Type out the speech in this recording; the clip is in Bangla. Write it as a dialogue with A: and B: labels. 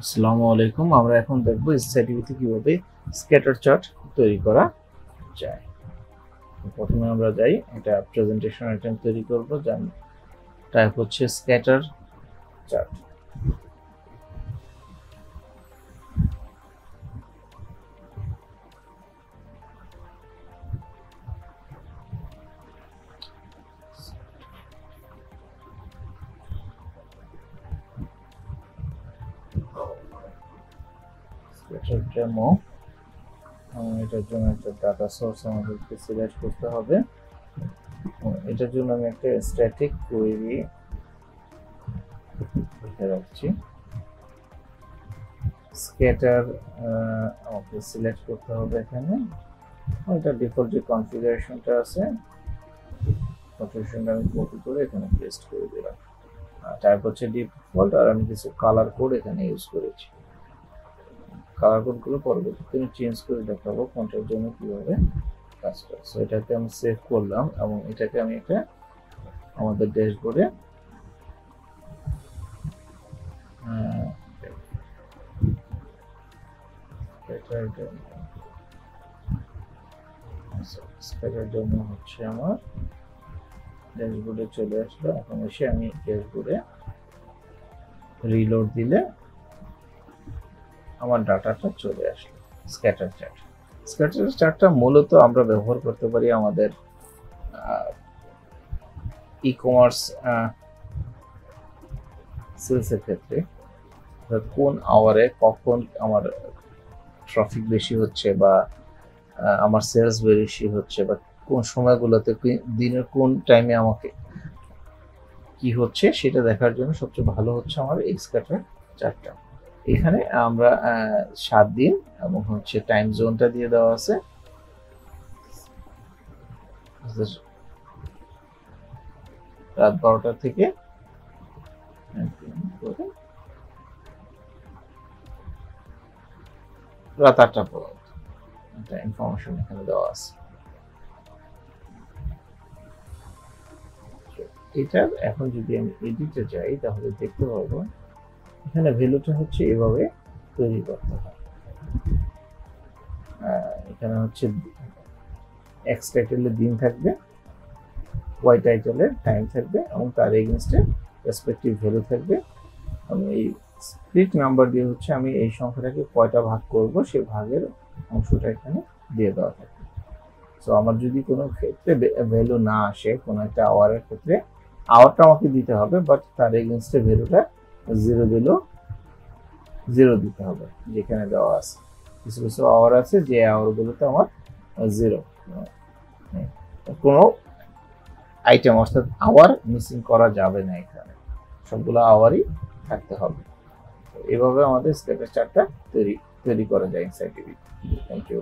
A: আসসালামু আলাইকুম। আমরা এখন দেখব এসএসআইটিভিতে কিভাবে স্ক্যাটার চার্ট তৈরি করা যায়। প্রথমে আমরা যাই, এটা প্রেজেন্টেশন আইটেম তৈরি করব, যার টাইপ হচ্ছে স্ক্যাটার চার্ট। স্ক্যাটার ডেমো, এটার জন্য একটা ডাটা সোর্স আমাদেরকে সিলেক্ট করতে হবে। এটার জন্য আমি একটা স্ট্যাটিক কোয়েরি লিখে রাখছি। স্ক্যাটার আমাকে সিলেক্ট করতে হবে এখানে। এটা ডিফল্ট যে কনফিগারেশনটা আছে, কনফিগারেশনটা আমি কপি করে এখানে পেস্ট করে দিলাম। টাইপ হচ্ছে ডিফল্ট, আর আমি কিছু কালার কোড এখানে ইউজ করেছি। কালার কোডগুলো পরবর্তীতে আমি চেঞ্জ করে দেখাবো কোনটার জন্য কিভাবে কাজ করে। সো এটাকে আমি সেভ করলাম এবং এটাকে আমি একটা আমাদের ড্যাশবোর্ডে এটার জন্য হচ্ছে আমার ড্যাশবোর্ডে চলে আসলো। এখন এসে আমি ড্যাশবোর্ডে রিলোড দিলে আমার ডাটাটা চলে আসলো। স্ক্যাটার চার্টটা মূলত আমরা ব্যবহার করতে পারি আমাদের ই কমার্স সেলসের ক্ষেত্রে। কোন আওয়ারে কখন আমার ট্রাফিক বেশি হচ্ছে বা আমার সেলস বেশি হচ্ছে, বা কোন সময়গুলোতে দিনের কোন টাইমে আমাকে কি হচ্ছে সেটা দেখার জন্য সবচেয়ে ভালো হচ্ছে আমার এই স্ক্যাটার চার্টটা। এখানে আমরা 7 দিন এবং হচ্ছে টাইম জোনটা দিয়ে দেওয়া আছে। রাত 12টা থেকে রাত 8টা পর্যন্ত একটা ইনফরমেশন এখানে দেওয়া আছে। এটা এখন যদি আমি এডিটে যাই তাহলে দেখতে পাবো এখানে ভ্যালুটা হচ্ছে এভাবে তৈরি করতে হয়। এখানে হচ্ছে এক্স টাইটেলের দিন থাকবে, ওয়াই টাইটেলের টাইম থাকবে এবং তার এগেইনস্টে রেসপেক্টিভ ভ্যালু থাকবে। আমি এই স্প্লিট নাম্বার দিয়ে হচ্ছে আমি এই সংখ্যাটাকে কয়টা ভাগ করব সেই ভাগের অংশটা এখানে দিয়ে দেওয়া থাকবে। সো আমার যদি কোনো ক্ষেত্রে ভ্যালু না আসে, কোনো একটা আওয়ারের ক্ষেত্রে আওয়ারটা আমাকে দিতে হবে, বাট তার এগেইনস্টে ভ্যালুটা 0 দিলেও 0 দিতে হবে যেখানে দেওয়া আছে। কিছু কিছু আওয়ার আছে যে আওয়ারগুলোতে আমার 0, কোনো আইটেম অর্থাৎ আওয়ার মিসিং করা যাবে না, এখানে সবগুলো আওয়ারই থাকতে হবে। এভাবে আমাদের স্ক্যাটার চার্টটা তৈরি করা যায় এসএসআইটিভি। Thank you.